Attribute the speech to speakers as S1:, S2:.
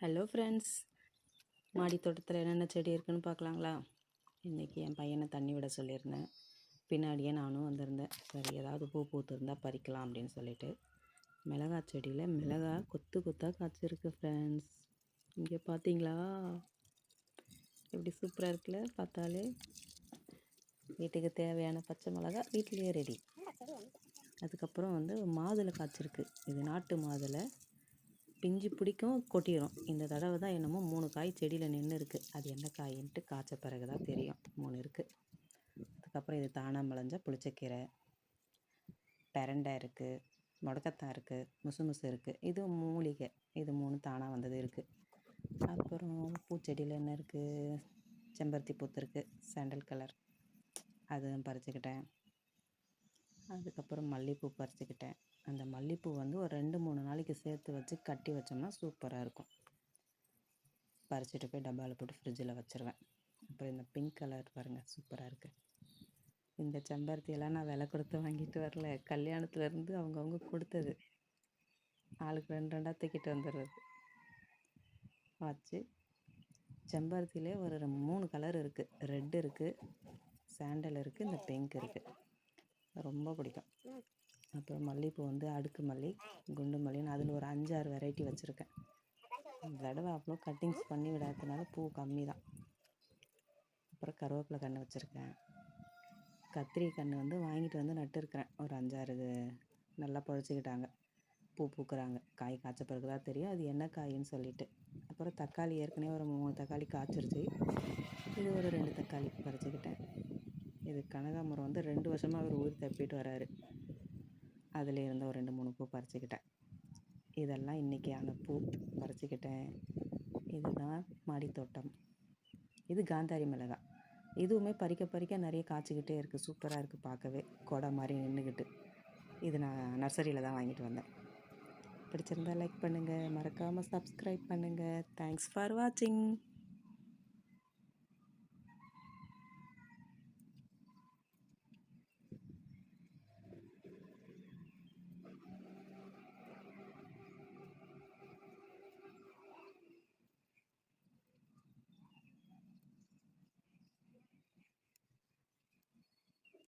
S1: Hello friends, மாடி தோட்டத்தில் என்னென்ன செடி இருக்குன்னு பார்க்கலாங்களா? இன்றைக்கி என் பையனை தண்ணி விட சொல்லியிருந்தேன். பின்னாடியே நானும் வந்திருந்தேன். சரி, ஏதாவது பூ பூத்துருந்தால் பறிக்கலாம் அப்படின்னு சொல்லிட்டு மிளகா செடியில் மிளகா கொத்து கொத்தாக காய்ச்சிருக்கு ஃப்ரெண்ட்ஸ். இங்கே பார்த்தீங்களா, எப்படி சூப்பராக இருக்குல்ல? பார்த்தாலே வீட்டுக்கு தேவையான பச்சை மிளகா வீட்டிலேயே ரெடி. அதுக்கப்புறம் மாதுளை காய்ச்சிருக்கு. இது நாட்டு மாதுளை, பிஞ்சு பிடிக்கும், கொட்டிடும். இந்த தடவை தான் என்னமோ 3 காய் செடியில் நின்று இருக்குது. அது என்ன காயின்ட்டு காய்ச்ச பிறகு தான் தெரியும். 3 இருக்குது. அதுக்கப்புறம் இது தானாக முளைஞ்ச புளிச்சக்கீரை, பெரண்டை இருக்குது, முடக்கத்தான் இருக்குது, முசு இருக்குது. இது மூலிகை. இது 3 தானாக வந்தது இருக்குது. அப்புறம் பூச்செடியில் என்ன இருக்குது? செம்பருத்தி பூத்து இருக்குது, சாண்டல் கலர், அதுவும் பறிச்சுக்கிட்டேன். அதுக்கப்புறம் மல்லிகைப்பூ பறிச்சுக்கிட்டேன். அந்த மல்லிகைப்பூ ஒரு 2-3 நாளைக்கு சேர்த்து வச்சு கட்டி வச்சோம்னா சூப்பராக இருக்கும். பறிச்சுட்டு போய் டப்பாவில் போட்டு ஃப்ரிட்ஜில் வச்சுருவேன். அப்புறம் இந்த பிங்க் கலர் பாருங்கள், சூப்பராக இருக்குது. இந்த செம்பருத்தியெல்லாம் நான் விலை கொடுத்து வாங்கிட்டு வரல, கல்யாணத்துலேருந்து அவங்கவுங்க கொடுத்தது. ஆளுக்கு 2 தூக்கிட்டு வந்துடுறது. வச்சு செம்பருத்திலே ஒரு 3 கலர் இருக்குது. ரெட் இருக்குது, சாண்டல் இருக்குது, இந்த பிங்க் இருக்குது. ரொம்ப பிடிக்கும். அப்புறம் மல்லிகைப்பூ அடுக்கு மல்லி, குண்டு மல்லின்னு அதில் ஒரு 5-6 வெரைட்டி வச்சுருக்கேன். இந்த தடவை அவ்வளோ கட்டிங்ஸ் பண்ணி விடாததுனால பூ கம்மி தான். அப்புறம் கருவேப்பிலை கன்று வச்சுருக்கேன். கத்திரி கன்று வாங்கிட்டு நட்டுருக்கிறேன். ஒரு 5-6 நல்லா பழச்சிக்கிட்டாங்க, பூ பூக்குறாங்க. காய் காய்ச்ச பிறகு தான் தெரியும் அது என்ன காயின்னு சொல்லிட்டு. அப்புறம் தக்காளி ஏற்கனவே ஒரு 3 தக்காளி காய்ச்சிருச்சு. இது ஒரு 2 தக்காளி பறிச்சுக்கிட்டேன். இது கனகாமரம் 2 வருஷமாக அவர் உயிர் தப்பிட்டு வராரு. அதில் இருந்த ஒரு 2-3 பூ பறிச்சுக்கிட்டேன். இதெல்லாம் இன்றைக்கியான பூ பறிச்சுக்கிட்டேன். இதுதான் மாடித்தோட்டம். இது காந்தாரி மிளகாய். இதுவுமே பறிக்க பறிக்க நிறைய காய்ச்சிக்கிட்டே இருக்குது. சூப்பராக இருக்குது பார்க்கவே, கொடை மாதிரி நின்றுக்கிட்டு. இது நான் நர்சரியில் தான் வாங்கிட்டு வந்தேன். பிடிச்சிருந்தா லைக் பண்ணுங்கள், மறக்காமல் சப்ஸ்கிரைப் பண்ணுங்கள். தேங்க்ஸ் ஃபார் வாட்சிங்.